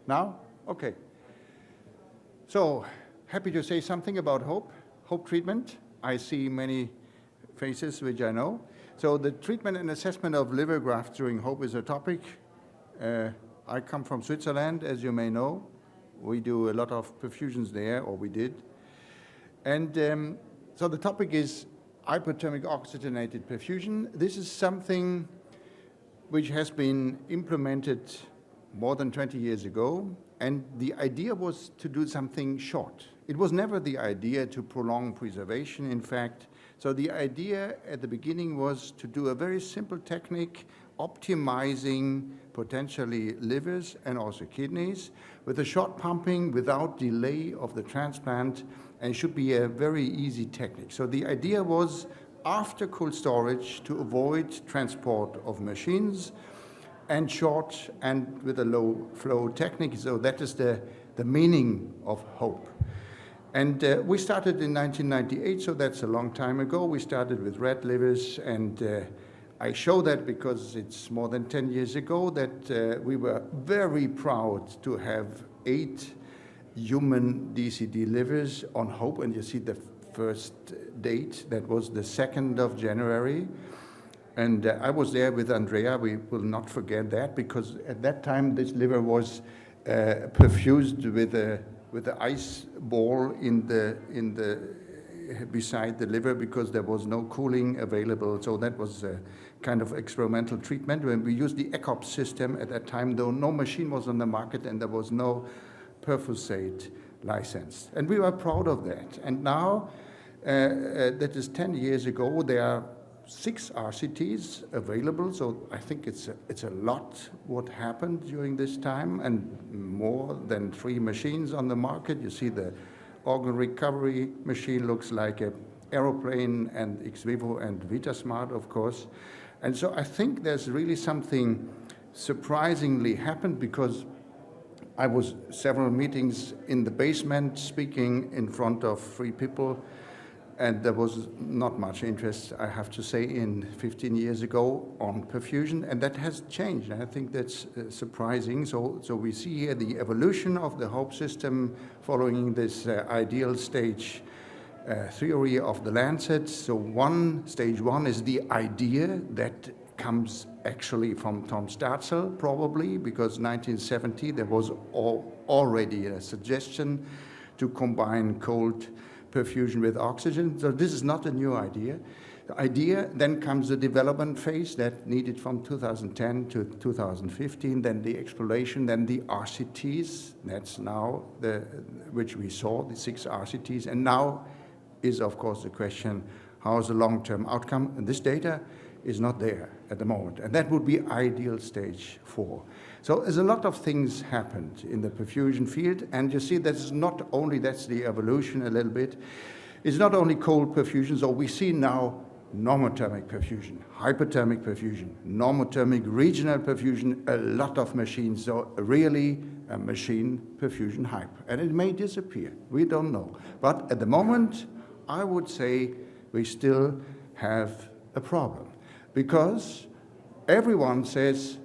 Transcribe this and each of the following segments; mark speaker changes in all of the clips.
Speaker 1: Now? Okay. So, happy to say something about hope treatment. I see many faces which I know. So the treatment and assessment of liver grafts during hope is a topic. I come from Switzerland, as you may know. We do a lot of perfusions there, or we did. And so the topic is hyperthermic oxygenated perfusion. This is something which has been implemented more than 20 years ago, and the idea was to do something short. It was never the idea to prolong preservation, in fact. So the idea at the beginning was to do a very simple technique, optimizing potentially livers and also kidneys with a short pumping without delay of the transplant, and should be a very easy technique. So the idea was, after cold storage, to avoid transport of machines, and short and with a low flow technique. So that is the meaning of hope. And we started in 1998, so that's a long time ago. We started with rat livers, and I show that because it's more than 10 years ago that we were very proud to have 8 human DCD livers on hope, and you see the first date, that was the 2nd of January. And I was there with Andrea. We will not forget that, because at that time this liver was perfused with the ice ball beside the liver, because there was no cooling available. So that was a kind of experimental treatment. When we used the ECOP system at that time, though no machine was on the market and there was no perfusate license. And we were proud of that. And now, that is 10 years ago, there are 6 RCTs available, so I think it's a lot what happened during this time, and more than 3 machines on the market. You see the organ recovery machine looks like an aeroplane, and ex vivo and VitaSmart, of course. And so I think there's really something surprisingly happened, because I was several meetings in the basement speaking in front of 3 people, and there was not much interest, I have to say, in 15 years ago on perfusion, and that has changed. And I think that's surprising. So we see here the evolution of the hope system following this ideal stage theory of the Lancet. So stage one is the idea that comes actually from Tom Starzl, probably, because 1970 there was already a suggestion to combine cold perfusion with oxygen. So this is not a new idea. The idea, then comes the development phase that needed from 2010 to 2015, then the exploration, then the RCTs, that's now which we saw, the 6 RCTs, and now is of course the question, how is the long-term outcome? And this data is not there at the moment, and that would be ideal stage 4. So there's a lot of things happened in the perfusion field, and you see that's not only, that's the evolution a little bit, it's not only cold perfusion, so we see now normothermic perfusion, hyperthermic perfusion, normothermic regional perfusion, a lot of machines, so really a machine perfusion hype. And it may disappear, we don't know. But at the moment, I would say we still have a problem, because everyone says,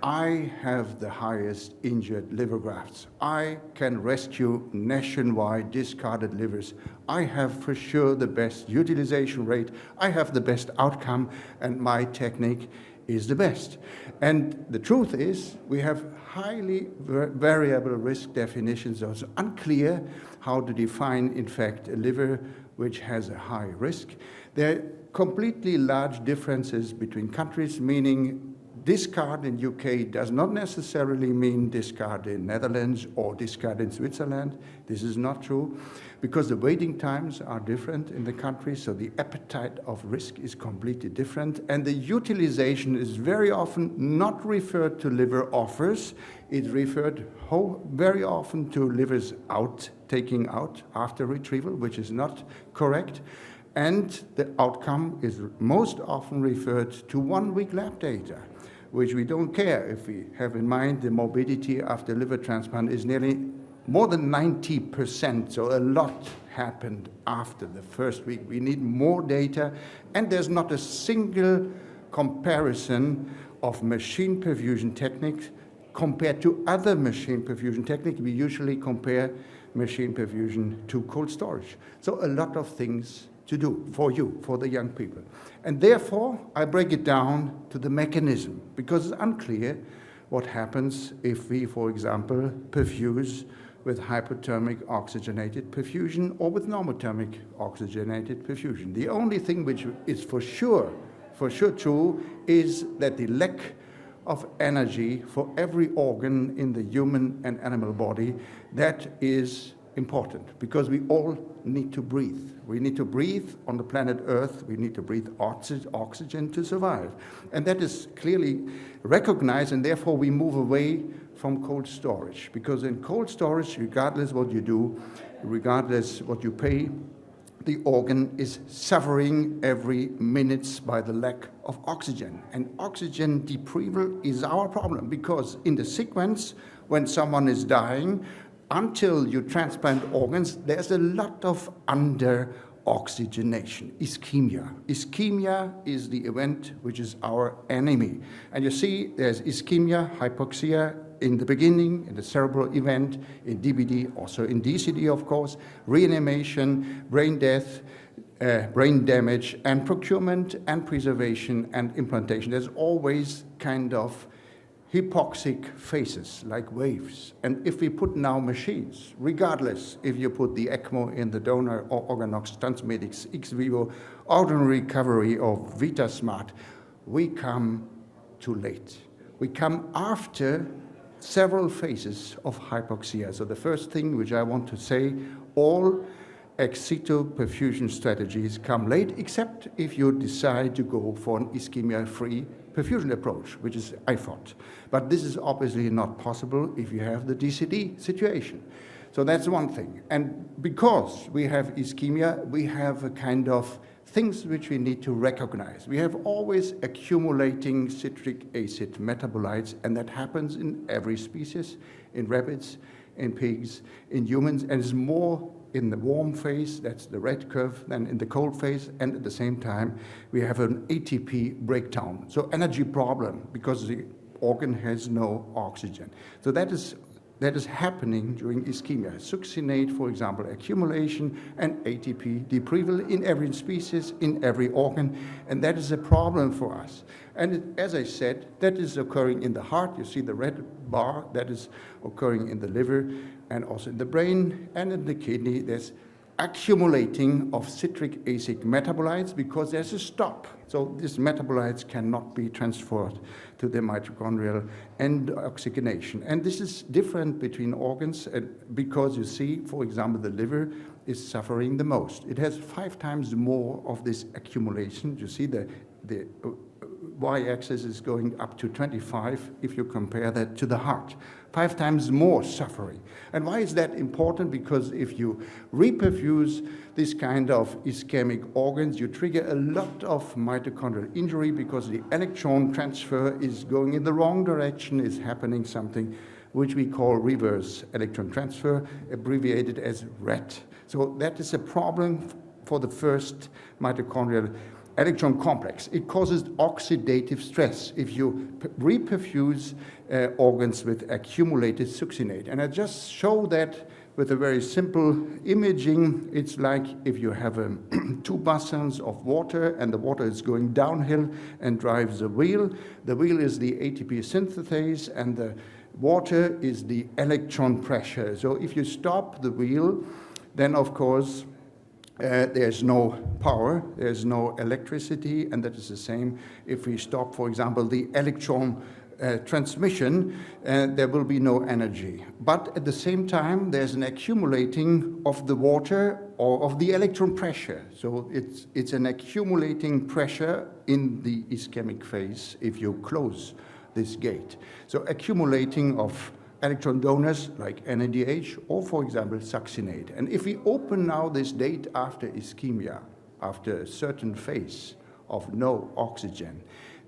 Speaker 1: I have the highest injured liver grafts. I can rescue nationwide discarded livers. I have for sure the best utilization rate. I have the best outcome, and my technique is the best. And the truth is, we have highly variable risk definitions. So it's unclear how to define, in fact, a liver which has a high risk. There are completely large differences between countries, meaning discard in UK does not necessarily mean discard in Netherlands or discard in Switzerland. This is not true, because the waiting times are different in the country, so the appetite of risk is completely different, and the utilization is very often not referred to liver offers. It's referred very often to livers taking out after retrieval, which is not correct. And the outcome is most often referred to 1-week lab data, which we don't care if we have in mind the morbidity after liver transplant is nearly more than 90%. So a lot happened after the first week. We need more data, and there's not a single comparison of machine perfusion techniques compared to other machine perfusion techniques, we usually compare machine perfusion to cold storage. So a lot of things to do for you, for the young people. And therefore, I break it down to the mechanism, because it's unclear what happens if we, for example, perfuse with hypothermic oxygenated perfusion or with normothermic oxygenated perfusion. The only thing which is for sure true is that the lack of energy for every organ in the human and animal body, that is important, because we all need to breathe. We need to breathe on the planet Earth. We need to breathe oxygen to survive. And that is clearly recognized, and therefore we move away from cold storage, because in cold storage, regardless what you do, regardless what you pay, the organ is suffering every minute by the lack of oxygen. And oxygen deprival is our problem, because in the sequence, when someone is dying, until you transplant organs, there's a lot of under-oxygenation, ischemia. Ischemia is the event which is our enemy. And you see there's ischemia, hypoxia in the beginning, in the cerebral event, in DBD, also in DCD, of course, reanimation, brain death, brain damage, and procurement and preservation and implantation. There's always kind of hypoxic phases, like waves. And if we put now machines, regardless if you put the ECMO in the donor or Organox Transmedics, ex vivo, ordinary recovery or VitaSmart, we come too late. We come after several phases of hypoxia. So the first thing which I want to say, all ex situ perfusion strategies come late, except if you decide to go for an ischemia-free perfusion approach, which is IFOT. But this is obviously not possible if you have the DCD situation. So that's one thing. And because we have ischemia, we have a kind of things which we need to recognize. We have always accumulating citric acid metabolites, and that happens in every species, in rabbits, in pigs, in humans, and it's more in the warm phase, that's the red curve, than in the cold phase, and at the same time, we have an ATP breakdown. So energy problem, because the organ has no oxygen. So that is happening during ischemia. Succinate, for example, accumulation and ATP deprival in every species, in every organ, and that is a problem for us. And as I said, that is occurring in the heart. You see the red bar, that is occurring in the liver, and also in the brain and in the kidney. There's accumulating of citric acid metabolites because there's a stop. So these metabolites cannot be transferred to the mitochondrial end oxygenation. And this is different between organs because you see, for example, the liver is suffering the most. It has 5 times more of this accumulation. You see the y-axis is going up to 25 if you compare that to the heart. 5 times more suffering. And why is that important? Because if you reperfuse this kind of ischemic organs, you trigger a lot of mitochondrial injury because the electron transfer is going in the wrong direction, is happening something which we call reverse electron transfer, abbreviated as RET. So that is a problem for the first mitochondrial electron complex. It causes oxidative stress if you reperfuse organs with accumulated succinate. And I just show that with a very simple imaging. It's like if you have 2 basins of water and the water is going downhill and drives the wheel. The wheel is the ATP synthase and the water is the electron pressure. So if you stop the wheel, then of course there's no power, there's no electricity, and that is the same if we stop, for example, the electron transmission, there will be no energy. But at the same time, there's an accumulating of the water or of the electron pressure. So it's an accumulating pressure in the ischemic phase if you close this gate. So accumulating of electron donors like NADH or, for example, succinate. And if we open now this gate after ischemia, after a certain phase of no oxygen,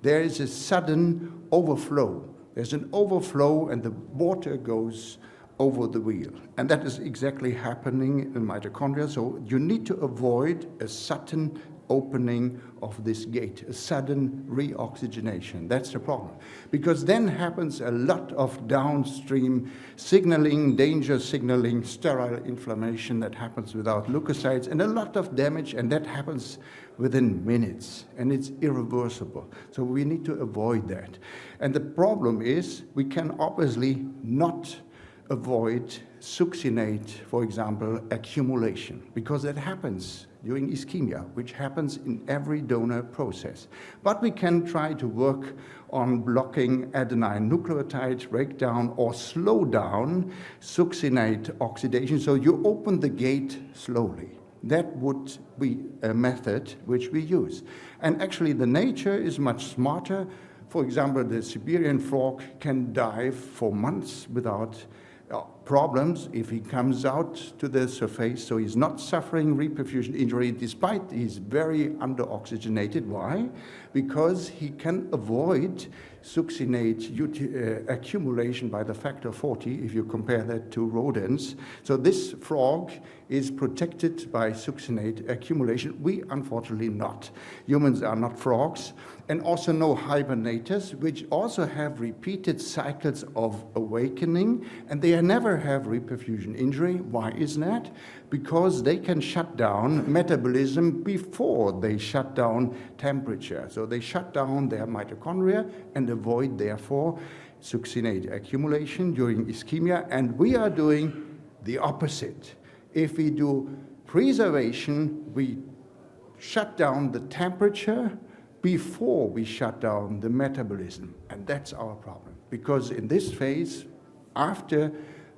Speaker 1: there is a sudden overflow. There's an overflow and the water goes over the wheel. And that is exactly happening in mitochondria. So you need to avoid a sudden opening of this gate, a sudden reoxygenation. That's the problem. Because then happens a lot of downstream signaling, danger signaling, sterile inflammation that happens without leukocytes, and a lot of damage, and that happens within minutes, and it's irreversible. So we need to avoid that. And the problem is we can obviously not avoid succinate, for example, accumulation, because that happens during ischemia, which happens in every donor process. But we can try to work on blocking adenine nucleotide breakdown or slow down succinate oxidation, so you open the gate slowly. That would be a method which we use. And actually the nature is much smarter. For example, the Siberian frog can dive for months without problems if he comes out to the surface, so he's not suffering reperfusion injury despite he's very under-oxygenated. Why? Because he can avoid succinate accumulation by the factor 40 if you compare that to rodents. So this frog is protected by succinate accumulation. We unfortunately not. Humans are not frogs, and also no hibernators, which also have repeated cycles of awakening, and they never have reperfusion injury. Why is that? Because they can shut down metabolism before they shut down temperature. So they shut down their mitochondria and avoid, therefore, succinate accumulation during ischemia. And we are doing the opposite. If we do preservation, we shut down the temperature before we shut down the metabolism. And that's our problem. Because in this phase, after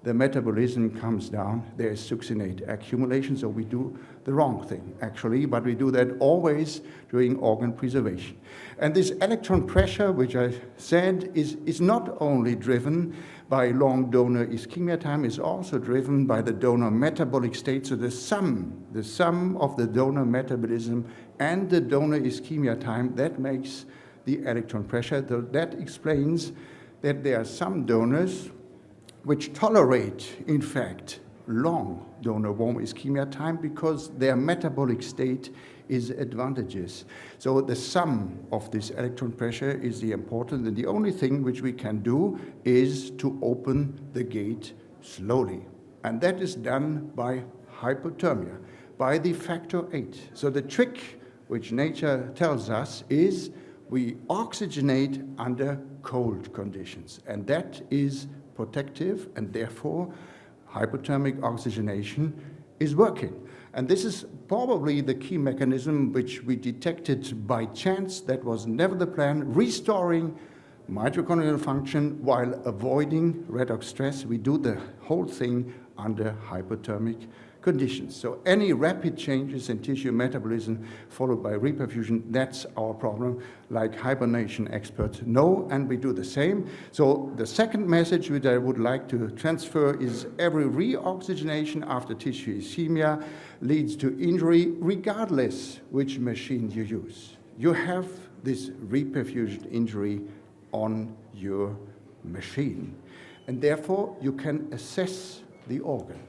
Speaker 1: the metabolism comes down, there is succinate accumulation, so we do the wrong thing, actually, but we do that always during organ preservation. And this electron pressure, which I said, is not only driven by long donor ischemia time, is also driven by the donor metabolic state, so the sum of the donor metabolism and the donor ischemia time, that makes the electron pressure. That explains that there are some donors which tolerate, in fact, long donor warm ischemia time because their metabolic state is advantageous. So the sum of this electron pressure is the important, and the only thing which we can do is to open the gate slowly. And that is done by hypothermia, by the factor 8. So the trick which nature tells us is we oxygenate under cold conditions, and that is protective, and therefore hypothermic oxygenation is working. And this is probably the key mechanism which we detected by chance. That was never the plan, restoring mitochondrial function while avoiding redox stress. We do the whole thing under hypothermic conditions. So any rapid changes in tissue metabolism followed by reperfusion, that's our problem, like hibernation experts know, and we do the same. So the second message which I would like to transfer is every reoxygenation after tissue ischemia leads to injury regardless which machine you use. You have this reperfusion injury on your machine, and therefore you can assess the organ.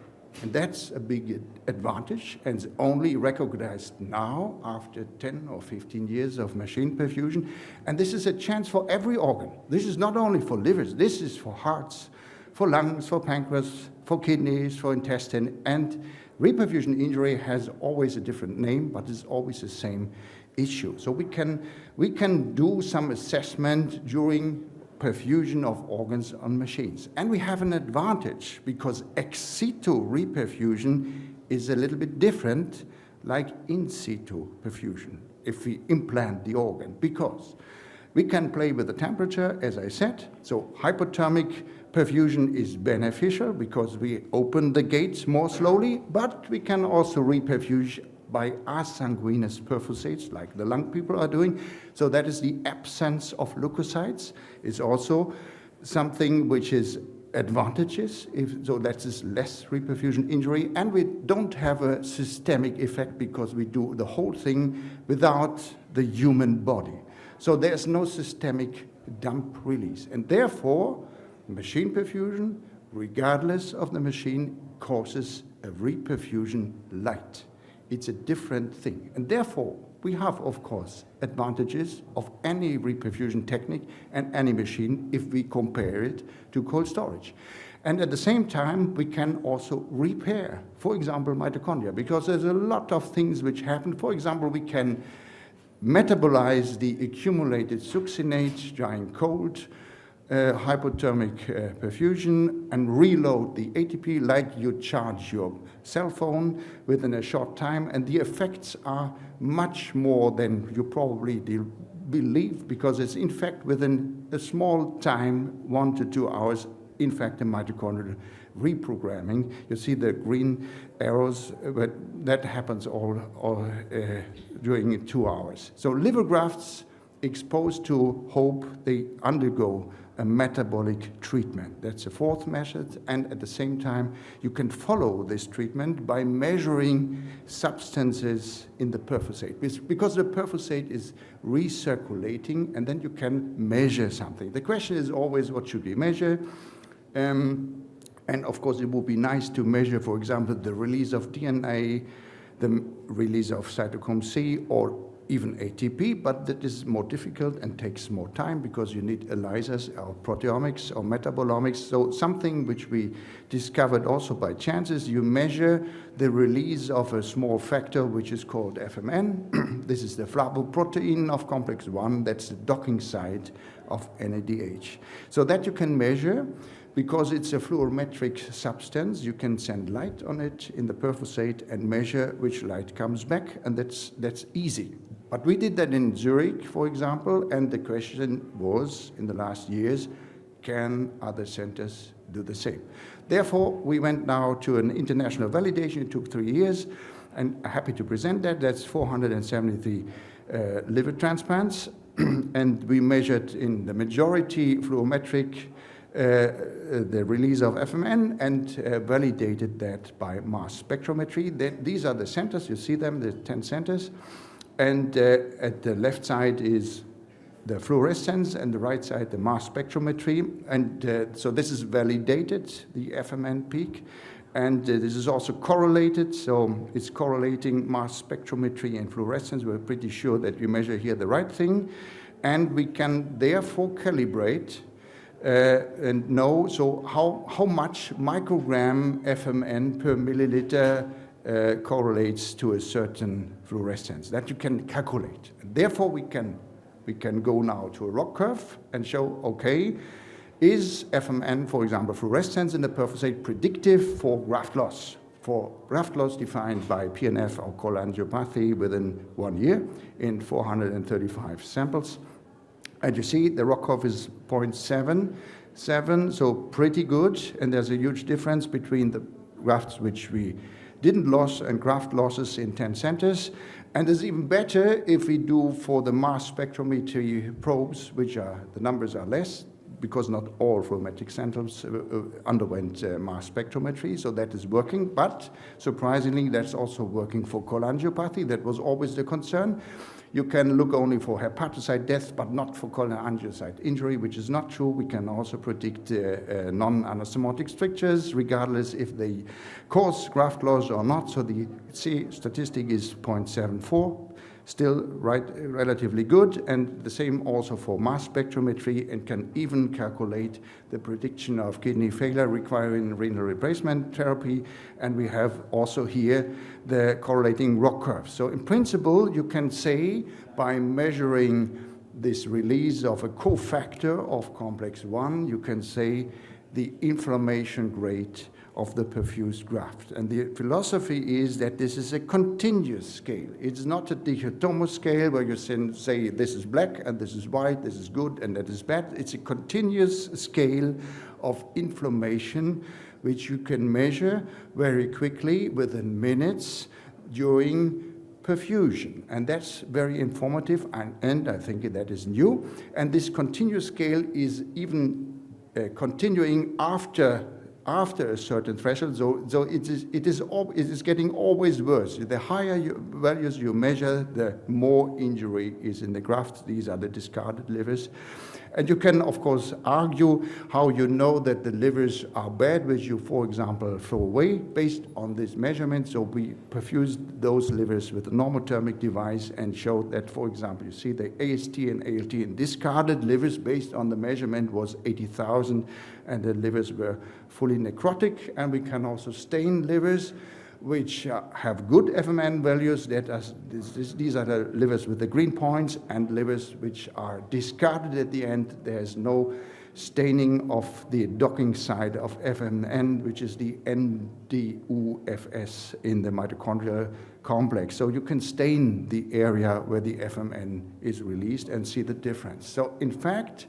Speaker 1: And that's a big advantage, and it's only recognized now after 10 or 15 years of machine perfusion. And this is a chance for every organ. This is not only for livers, this is for hearts, for lungs, for pancreas, for kidneys, for intestine. And reperfusion injury has always a different name, but it's always the same issue. So we can do some assessment during perfusion of organs on machines. And we have an advantage because ex situ reperfusion is a little bit different like in situ perfusion if we implant the organ, because we can play with the temperature, as I said. So hypothermic perfusion is beneficial because we open the gates more slowly, but we can also reperfuse by asanguineous perfusates, like the lung people are doing. So that is the absence of leukocytes. It's also something which is advantageous, so that is less reperfusion injury, and we don't have a systemic effect because we do the whole thing without the human body. So there's no systemic dump release, and therefore machine perfusion, regardless of the machine, causes a reperfusion light. It's a different thing. And therefore, we have, of course, advantages of any reperfusion technique and any machine if we compare it to cold storage. And at the same time, we can also repair, for example, mitochondria, because there's a lot of things which happen. For example, we can metabolize the accumulated succinate during cold, hypothermic perfusion, and reload the ATP like you charge your cell phone within a short time. And the effects are much more than you probably believe, because it's in fact within a small time, 1 to 2 hours, in fact, the mitochondrial reprogramming. You see the green arrows, but that happens all during 2 hours. So liver grafts exposed to HOPE, they undergo a metabolic treatment. That's the fourth method. And at the same time, you can follow this treatment by measuring substances in the perfusate, because the perfusate is recirculating, and then you can measure something. The question is always, what should we measure? And of course, it would be nice to measure, for example, the release of DNA, the release of cytochrome C, or even ATP, but that is more difficult and takes more time because you need ELISAs or proteomics or metabolomics. So something which we discovered also by chance is you measure the release of a small factor which is called FMN. This is the flavoprotein of complex 1. That's the docking site of NADH. So that you can measure. Because it's a fluorometric substance, you can send light on it in the perfusate and measure which light comes back, and that's easy. But we did that in Zurich, for example, and the question was, in the last years, can other centers do the same? Therefore, we went now to an international validation. It took 3 years, and I'm happy to present that. That's 473 liver transplants, and we measured in the majority fluorometric the release of FMN and validated that by mass spectrometry. These are the centers, you see them, the 10 centers. And at the left side is the fluorescence, and the right side the mass spectrometry. And so this is validated, the FMN peak. And this is also correlated, so it's correlating mass spectrometry and fluorescence. We're pretty sure that we measure here the right thing. And we can therefore calibrate and know how much microgram FMN per milliliter correlates to a certain fluorescence. That you can calculate. And therefore, we can go now to a ROC curve and show, okay, is FMN, for example, fluorescence in the perfusate predictive for graft loss? For graft loss defined by PNF or cholangiopathy within 1 year in 435 samples. And you see the ROC curve is 0.77, so pretty good. And there's a huge difference between the grafts which we didn't lose and graft losses in 10 centers. And it's even better if we do for the mass spectrometry probes, which the numbers are less, because not all fluorometric centers underwent mass spectrometry, so that is working. But surprisingly, that's also working for cholangiopathy. That was always the concern. You can look only for hepatocyte death, but not for cholangiocyte injury, which is not true. We can also predict non-anastomotic strictures, regardless if they cause graft loss or not. So the statistic is 0.74. Still relatively good, and the same also for mass spectrometry, and can even calculate the prediction of kidney failure requiring renal replacement therapy. And we have also here the correlating ROC curve. So in principle, you can say by measuring this release of a cofactor of complex 1, you can say the inflammation grade of the perfused graft. And the philosophy is that this is a continuous scale. It's not a dichotomous scale where you say this is black and this is white, this is good and that is bad. It's a continuous scale of inflammation which you can measure very quickly within minutes during perfusion. And that's very informative, and I think that is new. And this continuous scale is even continuing after a certain threshold, so it is getting always worse. The higher values you measure, the more injury is in the graft. These are the discarded livers. And you can, of course, argue how you know that the livers are bad, which you, for example, throw away based on this measurement. So we perfused those livers with a normothermic device and showed that, for example, you see the AST and ALT in discarded livers based on the measurement was 80,000, and the livers were fully necrotic. And we can also stain livers which have good FMN values. These are the livers with the green points, and livers which are discarded at the end. There's no staining of the docking site of FMN, which is the NDUFS in the mitochondrial complex. So you can stain the area where the FMN is released and see the difference. So in fact,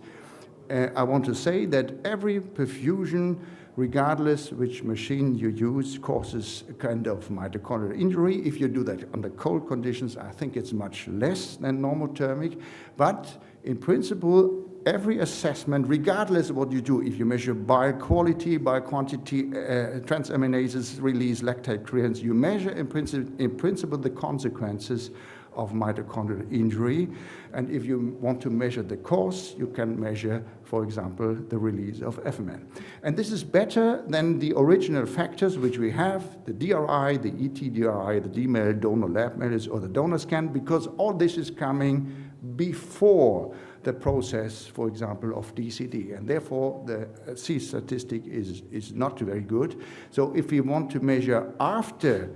Speaker 1: I want to say that every perfusion, regardless which machine you use, causes a kind of mitochondrial injury. If you do that under cold conditions, I think it's much less than normothermic. But in principle, every assessment, regardless of what you do, if you measure bile quality, bile quantity, transaminases release, lactate clearance, you measure in principle the consequences of mitochondrial injury. And if you want to measure the cause, you can measure, for example, the release of FMN. And this is better than the original factors which we have, the DRI, the ETDRI, the DMEL, donor lab measures, or the donor scan, because all this is coming before the process, for example, of DCD. And therefore, the C statistic is not very good. So if we want to measure after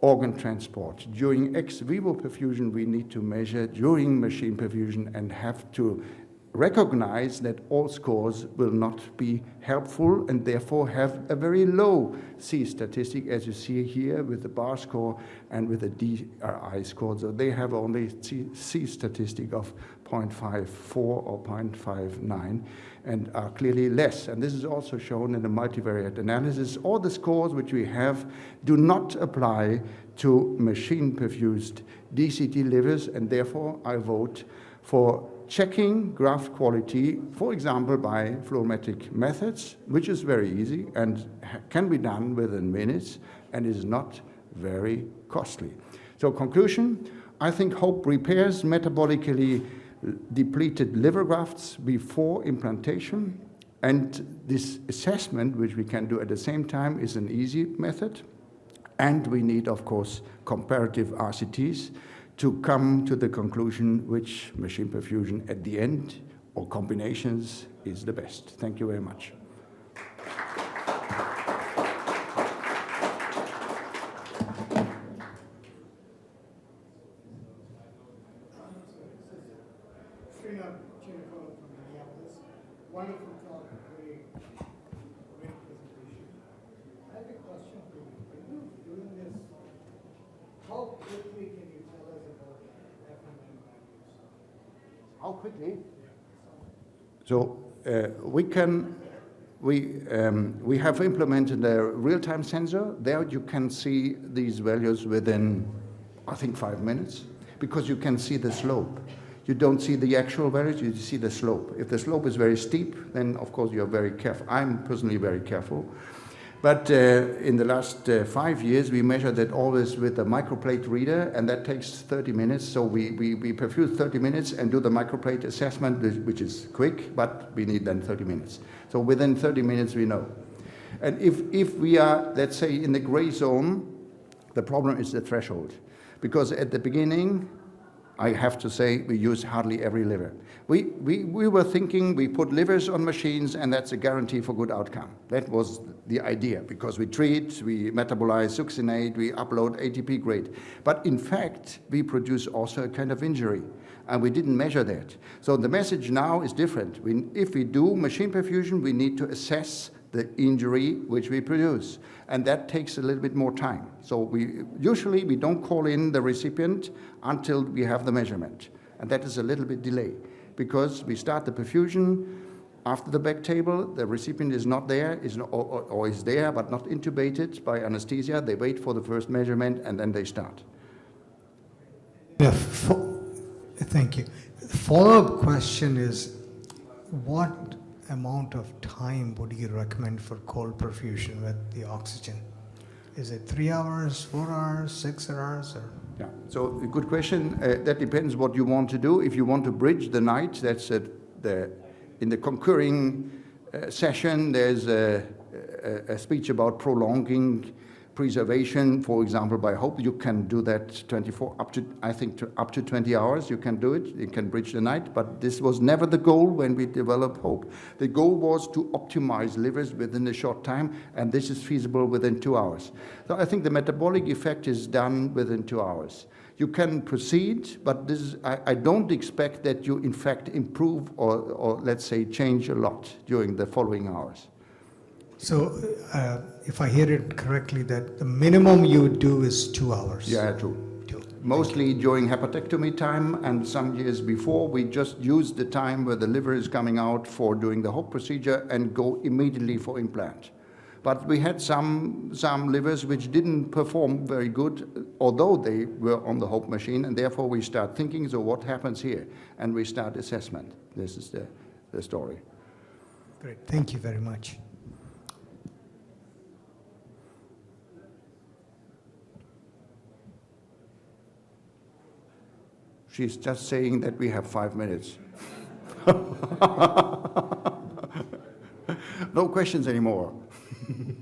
Speaker 1: organ transport, during ex vivo perfusion, we need to measure during machine perfusion and have to recognize that all scores will not be helpful and therefore have a very low C statistic, as you see here with the bar score and with the DRI score. So they have only C statistic of 0.54 or 0.59 and are clearly less. And this is also shown in the multivariate analysis. All the scores which we have do not apply to machine perfused DCT livers, and therefore I vote for checking graft quality, for example, by fluorometric methods, which is very easy and can be done within minutes and is not very costly. So conclusion, I think HOPE repairs metabolically depleted liver grafts before implantation, and this assessment, which we can do at the same time, is an easy method. And we need, of course, comparative RCTs to come to the conclusion which machine perfusion at the end or combinations is the best. Thank you very much.
Speaker 2: Wonderful talk, great presentation. I have a question for you. When you're doing this, how quickly can you tell us about FMN values?
Speaker 1: How quickly? So we have implemented a real-time sensor. There you can see these values within, I think, 5 minutes, because you can see the slope. You don't see the actual values, you see the slope. If the slope is very steep, then of course you're very careful. I'm personally very careful. But in the last 5 years, we measured that always with a microplate reader, and that takes 30 minutes. So we perfuse 30 minutes and do the microplate assessment, which is quick, but we need then 30 minutes. So within 30 minutes, we know. And if we are, let's say, in the gray zone, the problem is the threshold. Because at the beginning, I have to say, we use hardly every liver. We were thinking we put livers on machines and that's a guarantee for good outcome. That was the idea, because we treat, we metabolize succinate, we upload ATP grade. But in fact, we produce also a kind of injury, and we didn't measure that. So the message now is different. If we do machine perfusion, we need to assess the injury which we produce. And that takes a little bit more time. So usually we don't call in the recipient until we have the measurement. And that is a little bit delay, because we start the perfusion after the back table, the recipient is not there, or is there but not intubated by anesthesia. They wait for the first measurement and then they start.
Speaker 3: Yeah, thank you. The follow-up question is, what amount of time would you recommend for cold perfusion with the oxygen? Is it 3 hours, 4 hours, 6 hours? Or?
Speaker 1: Yeah, so a good question. That depends what you want to do. If you want to bridge the night, that's the in the concurring session, there's a speech about prolonging preservation, for example, by HOPE. You can do that 24, up to 20 hours, you can do it. You can bridge the night, but this was never the goal when we developed HOPE. The goal was to optimize livers within a short time, and this is feasible within 2 hours. So I think the metabolic effect is done within 2 hours. You can proceed, but I don't expect that you in fact improve or let's say change a lot during the following hours.
Speaker 3: So, if I hear it correctly, that the minimum you would do is 2 hours.
Speaker 1: Yeah, true.
Speaker 3: 2.
Speaker 1: Mostly during hepatectomy time, and some years before, we just use the time where the liver is coming out for doing the HOPE procedure and go immediately for implant. But we had some livers which didn't perform very good, although they were on the HOPE machine, and therefore we start thinking, so what happens here? And we start assessment. This is the story.
Speaker 3: Great, thank you very much.
Speaker 1: She's just saying that we have 5 minutes. No questions anymore.
Speaker 2: Anybody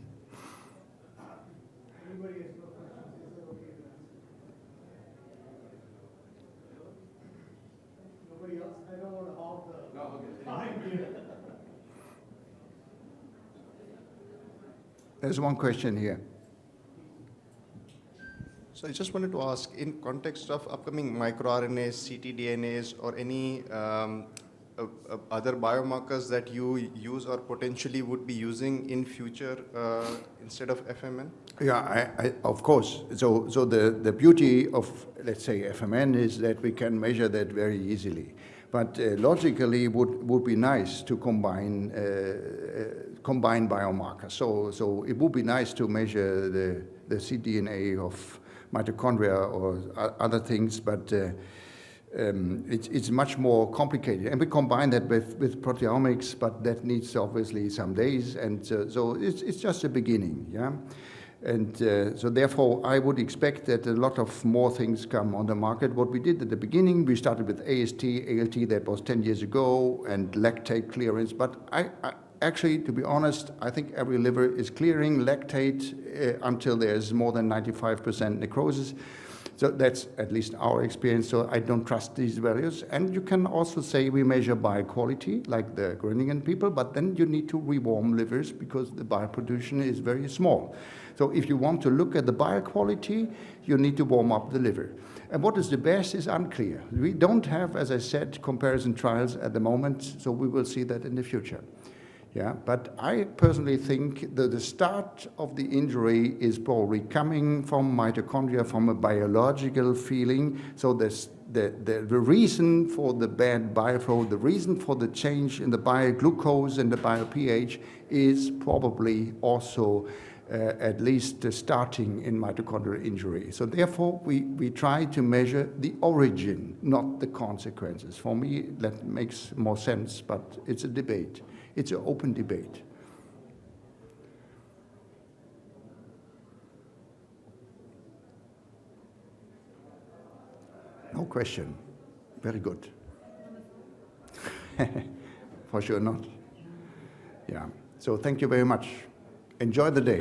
Speaker 2: has no questions, is it okay to answer? Nobody else? I don't want to hog the time here.
Speaker 1: There's one question here.
Speaker 4: So I just wanted to ask, in context of upcoming microRNAs, ctDNAs, or any other biomarkers that you use or potentially would be using in future instead of FMN?
Speaker 1: Yeah, of course. So the beauty of, let's say, FMN is that we can measure that very easily. But logically, would be nice to combine biomarkers. So it would be nice to measure the cDNA of mitochondria or other things, but it's much more complicated. And we combine that with proteomics, but that needs obviously some days. And so it's just a beginning, yeah? And so therefore, I would expect that a lot of more things come on the market. What we did at the beginning, we started with AST, ALT, that was 10 years ago, and lactate clearance. But I actually, to be honest, I think every liver is clearing lactate until there's more than 95% necrosis. So that's at least our experience, so I don't trust these values. And you can also say we measure bile quality, like the Groningen people, but then you need to rewarm livers because the bile production is very small. So if you want to look at the bile quality, you need to warm up the liver. And what is the best is unclear. We don't have, as I said, comparison trials at the moment, so we will see that in the future. Yeah, but I personally think that the start of the injury is probably coming from mitochondria, from a biological feeling. So the reason for the bad bile flow, the reason for the change in the bile glucose and the bile pH is probably also at least starting in mitochondrial injury. So therefore, we try to measure the origin, not the consequences. For me, that makes more sense, but it's a debate. It's an open debate. No question. Very good. For sure not. Yeah. So thank you very much. Enjoy the day.